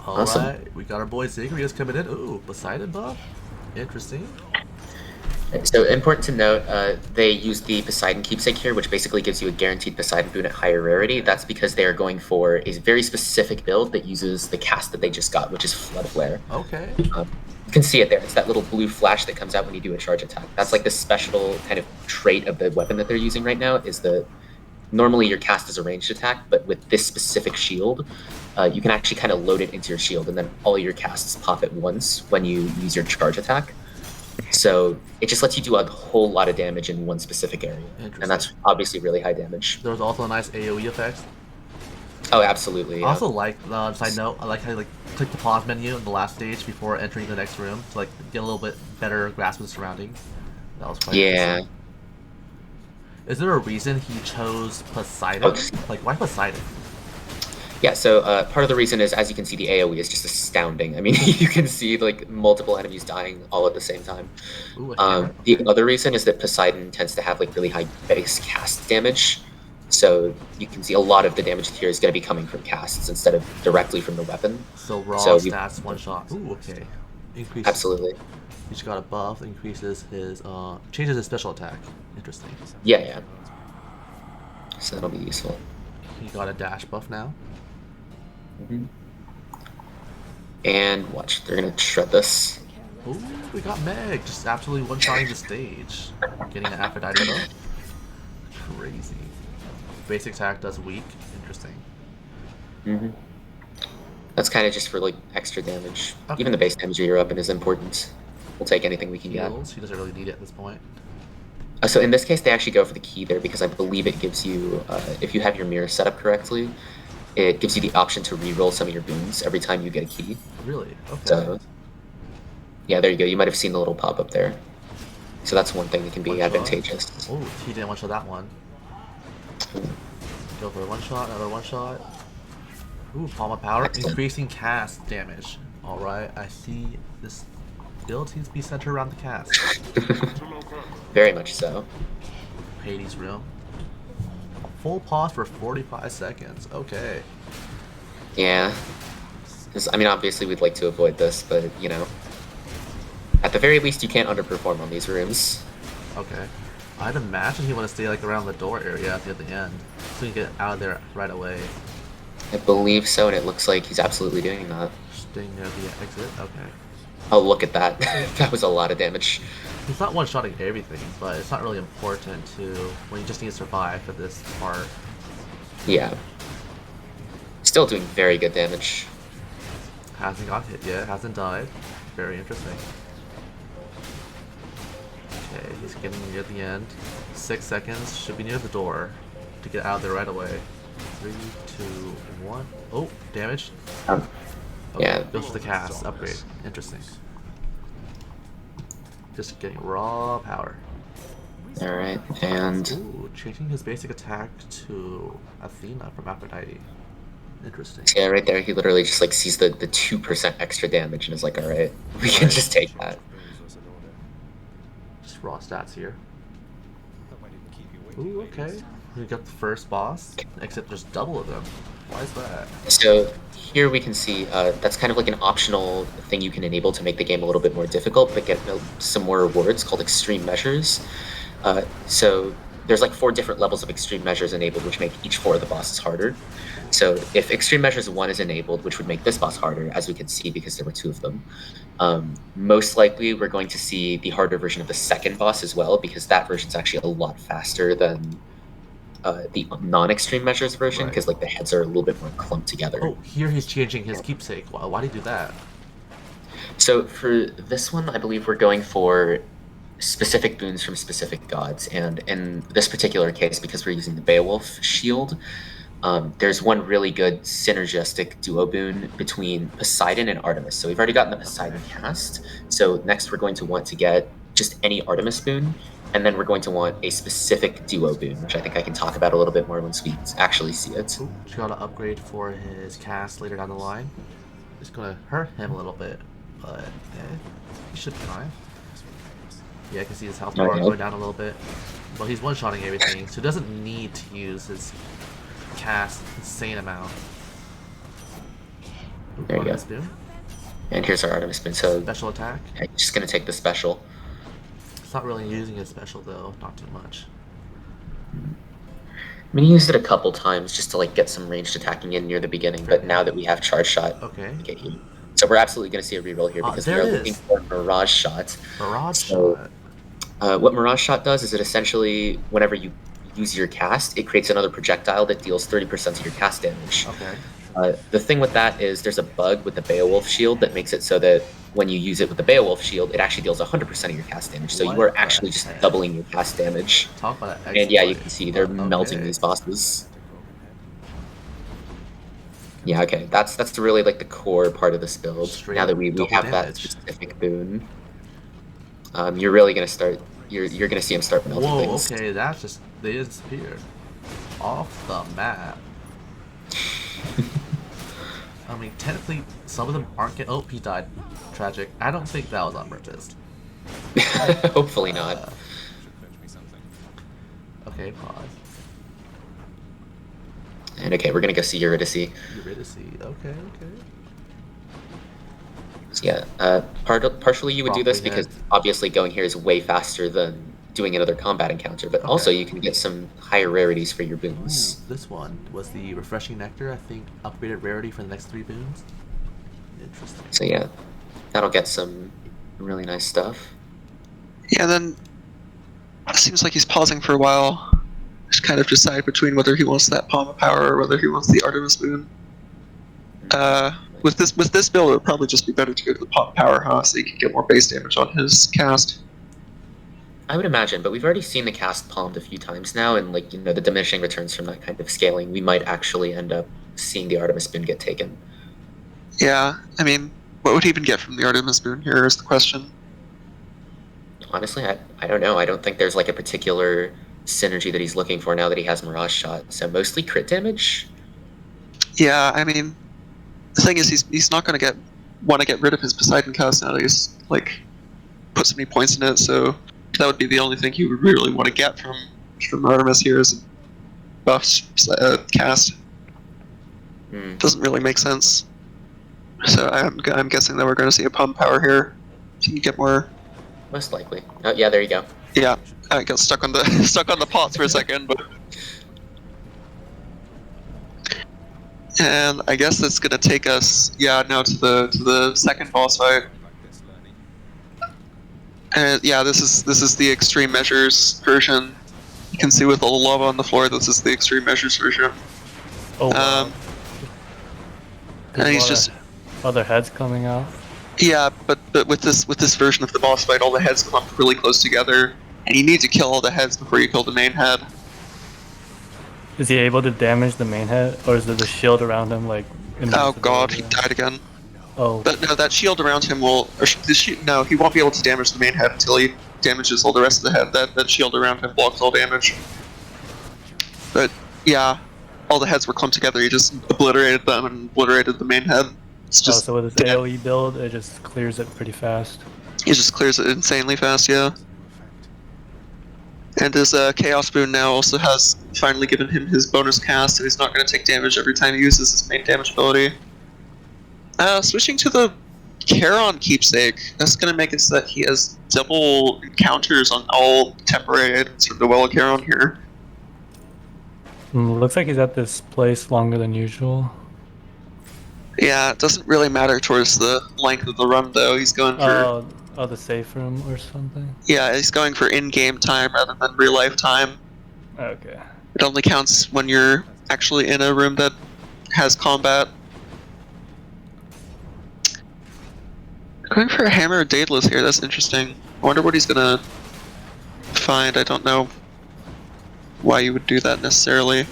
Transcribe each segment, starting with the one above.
Awesome. Alright, we got our boy Zagreus coming in. Ooh, Poseidon buff. Interesting. So important to note, they use the Poseidon keepsake here, which basically gives you a guaranteed Poseidon boon at higher rarity. Okay. That's because they are going for a very specific build that uses the cast that they just got, which is Flood Flare. Okay. You can see it there. It's that little blue flash that comes out when you do a charge attack. That's like the special kind of trait of the weapon that they're using right now, is that normally your cast is a ranged attack, but with this specific shield, you can actually kind of load it into your shield, and then all your casts pop at once when you use your charge attack. So it just lets you do a whole lot of damage in one specific area, and that's obviously really high damage. There was also a nice AoE effect. Oh, absolutely. I also like, side note, I like how you click the pause menu in the last stage before entering the next room to get a little bit better grasp of the surroundings. That was quite interesting. Is there a reason he chose Poseidon? Like, why Poseidon? Yeah, so part of the reason is, as you can see, the AoE is just astounding. I mean, you can see like multiple enemies dying all at the same time. Ooh, the other reason is that Poseidon tends to have like really high base cast damage. So you can see a lot of the damage here is going to be coming from casts instead of directly from the weapon. So raw stats, one shot. Ooh, okay. Increases. Absolutely. He just got a buff, increases his, changes his special attack. Interesting. Yeah. So that'll be useful. He got a dash buff now. And watch, they're gonna shred this. Ooh, we got Meg, just absolutely one-shotting the stage. Getting an Aphrodite buff. Crazy. Basic attack does weak. Interesting. That's kind of just for like extra damage. Okay. Even the base damage of your weapon is important. We'll take anything we can get. He doesn't really need it at this point. So in this case, they actually go for the key there because I believe it gives you, if you have your mirror set up correctly, it gives you the option to re-roll some of your boons every time you get a key. Really? Okay. So, yeah, there you go. You might have seen the little pop-up there. So that's one thing that can be advantageous. Oh, he didn't one-shot that one. Go for a one-shot, another one-shot. Ooh, Palm of Power. Excellent. Increasing cast damage. Alright, I see this build seems to be centered around the cast. Very much so. Hades room. Full pause for 45 seconds. Okay. Yeah. I mean, obviously we'd like to avoid this, but, you know. At the very least, you can't underperform on these rooms. Okay. I'd imagine he want to stay around the door area at the end, so he can get out of there right away. I believe so, and it looks like he's absolutely doing that. Staying near the exit? Okay. Oh, look at that. That was a lot of damage. He's not one-shotting everything, but it's not really important when you just need to survive for this part. Yeah. Still doing very good damage. Hasn't got hit yet, hasn't died. Very interesting. Okay, he's getting near the end. 6 seconds, should be near the door to get out of there right away. 3, 2, 1. Oh, damage. Yeah. Goes for the cast upgrade. Interesting. Just getting raw power. Alright, and... Ooh, changing his basic attack to Athena from Aphrodite. Interesting. Yeah, right there, he literally just sees the 2% extra damage and is like, alright, we can just take that. Just raw stats here. Ooh, okay. We got the first boss, except just double of them. Why is that? So here we can see that's kind of like an optional thing you can enable to make the game a little bit more difficult, but get some more rewards called extreme measures. So there's 4 different levels of extreme measures enabled, which make each 4 of the bosses harder. So if extreme measures 1 is enabled, which would make this boss harder, as we can see because there were 2 of them, most likely we're going to see the harder version of the second boss as well, because that version's actually a lot faster than the non-extreme measures version, because the heads are a little bit more clumped together. Oh, here he's changing his keepsake. Why did he do that? So for this one, I believe we're going for specific boons from specific gods, and in this particular case, because we're using the Beowulf shield, there's one really good synergistic duo boon between Poseidon and Artemis. So we've already gotten the Poseidon cast, so next we're going to want to get just any Artemis boon, and then we're going to want a specific duo boon, which I think I can talk about a little bit more once we actually see it. Ooh, she got an upgrade for his cast later down the line. It's gonna hurt him a little bit, but he should be fine. Yeah, I can see his health bar going down a little bit. But he's one-shotting everything, so he doesn't need to use his cast insane amount. There you go. Boon. And here's our Artemis Spoon. So Special attack. yeah, just gonna take the special. It's not really using his special though, not too much. I mean, he used it a couple times just to like get some ranged attacking in near the beginning, but now that we have Charge Shot, okay. So we're absolutely going to see a reroll here because we are looking for Mirage Shot. Shot. What Mirage Shot does is it essentially, whenever you use your cast, it creates another projectile that deals 30% of your cast damage. Okay. The thing with that is there's a bug with the Beowulf shield that makes it so that when you use it with the Beowulf shield, it actually deals 100% of your cast damage. So you are actually just doubling your cast damage. Talk about that. And yeah, you can see they're melting these bosses. Yeah, okay. That's really like the core part of this build. Now that we have that specific boon, you're really gonna start. You're gonna see him start melting things. Okay, that's just they disappeared off the map. I mean, technically, some of them aren't getting. Oh, he died. Tragic. I don't think that was on purpose. Hopefully not. Okay, pause. And okay, we're gonna go see Eurydice. Okay. So yeah, partially you would do this because obviously going here is way faster than doing another combat encounter, but also you can get some higher rarities for your boons. Ooh, this one was the Refreshing Nectar, I think, upgraded rarity for the next 3 boons. Interesting. So yeah, that'll get some really nice stuff. Yeah, then it seems like he's pausing for a while. Just kind of decide between whether he wants that Palm of Power or whether he wants the Artemis Boon. With this build, it would probably just be better to go to the Palm of Power, huh? So he can get more base damage on his cast. I would imagine, but we've already seen the cast palmed a few times now, and like the diminishing returns from that kind of scaling, we might actually end up seeing the Artemis Boon get taken. Yeah, I mean, what would he even get from the Artemis Boon here is the question. Honestly, I don't know. I don't think there's like a particular synergy that he's looking for now that he has Mirage Shot. So mostly crit damage. Yeah, I mean, the thing is, he's not going to want to get rid of his Poseidon cast now that he's like put so many points in it. So that would be the only thing he would really want to get from Artemis here is a buff cast. Doesn't really make sense. So I'm guessing that we're going to see a pump power here. So you can get more. Most likely. Oh yeah, there you go. Yeah, I got stuck on the pots for a second, but. And I guess that's gonna take us, now to the second boss fight. And yeah, this is the extreme measures version. You can see with all the lava on the floor, this is the extreme measures version. Oh wow. And he's just other heads coming out. Yeah, but with this version of the boss fight, all the heads clump really close together, and you need to kill all the heads before you kill the main head. Is he able to damage the main head, or is there the shield around him like? Oh god, he died again. Oh. But no, that shield around him will. No, he won't be able to damage the main head until he damages all the rest of the head. That shield around him blocks all damage. But yeah, all the heads were clumped together. He just obliterated them and obliterated the main head. It's just. So with his AOE build, it just clears it pretty fast. He just clears it insanely fast, yeah. And his Chaos Boon now also has finally given him his bonus cast, so he's not going to take damage every time he uses his main damage ability. Switching to the Charon Keepsake, that's going to make it so that he has double encounters on all temporary items from the Well of Charon here. Looks like he's at this place longer than usual. Yeah, it doesn't really matter towards the length of the run, though. He's going for... Oh, the safe room or something? Yeah, he's going for in-game time rather than real-life time. Okay. It only counts when you're actually in a room that has combat. Going for a Hammer of Daedalus here, that's interesting. I wonder what he's gonna find. I don't know why you would do that necessarily.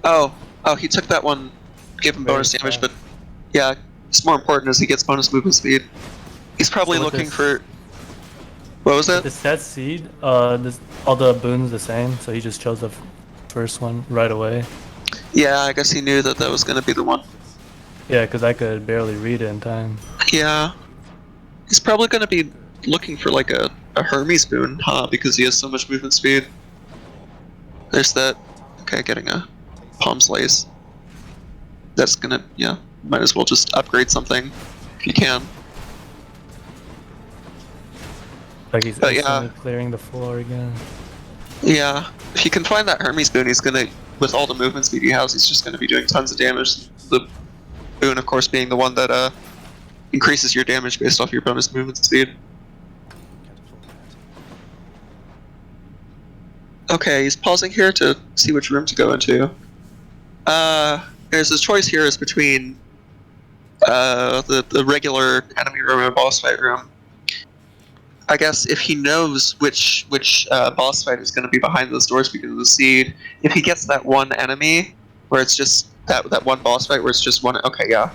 Oh, he took that one, gave him bonus damage, but yeah, it's more important as he gets bonus movement speed. He's probably looking for... What was that? The set seed, all the boons the same, so he just chose the first one right away. Yeah, I guess he knew that that was going to be the one. Yeah, because I could barely read it in time. Yeah. He's probably going to be looking for like a Hermes boon, huh? Because he has so much movement speed. There's that. Okay, getting a palm slice. That's gonna, yeah, might as well just upgrade something if you can. Like he's But instantly yeah, clearing the floor again. yeah. If you can find that Hermes boon, he's gonna, with all the movement speed he has, he's just gonna be doing tons of damage. The boon, of course, being the one that increases your damage based off your bonus movement speed. Okay, he's pausing here to see which room to go into. There's his choice here is between the regular enemy room and boss fight room. I guess if he knows which boss fight is going to be behind those doors because of the seed, if he gets that one enemy where it's just that one boss fight where it's just one, okay, yeah,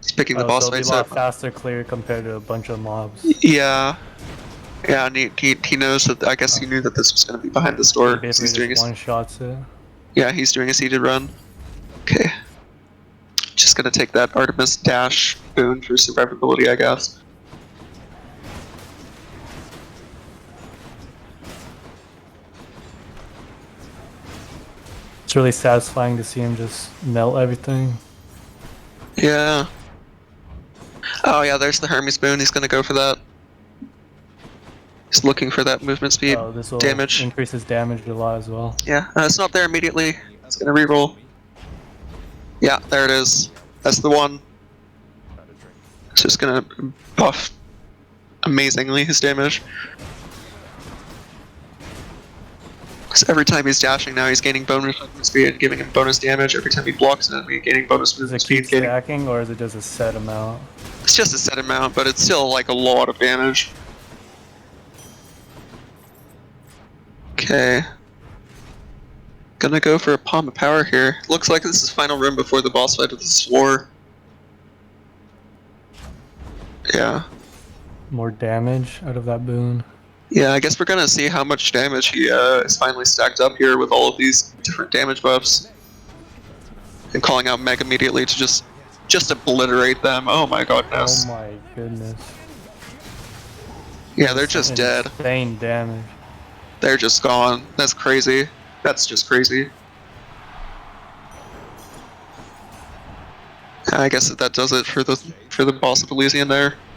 he's picking the boss So it'll fight. be a lot faster clear compared to a bunch of mobs. Yeah, yeah, and he knows that. I guess he knew that this was going to be behind this door. He basically He's doing just one-shots it. Yeah, he's doing a seeded run. Okay. Just gonna take that Artemis dash boon for survivability, I guess. It's really satisfying to see him just melt everything. Yeah. Oh yeah, there's the Hermes boon. He's gonna go for that. He's looking for that movement speed This will damage. increase his damage a lot as well. Yeah, it's not there immediately. It's gonna reroll. Yeah, there it is. That's the one. It's just gonna buff amazingly his damage. Because every time he's dashing now, he's gaining bonus movement speed, giving him bonus damage. Every time he blocks an enemy, gaining bonus Does movement it keep speed. stacking, or is it just a set amount? It's just a set amount, but it's still like a lot of damage. Okay. Gonna go for a Palm of Power here. Looks like this is final room before the boss fight of this war. Yeah. More damage out of that boon. Yeah, I guess we're gonna see how much damage he is finally stacked up here with all of these different damage buffs. And calling out Meg immediately to just obliterate them. Oh my goodness. Oh my goodness. Yeah, they're just dead. Insane damage. They're just gone. That's crazy. That's just crazy. I guess that does it for the boss of Elysian there.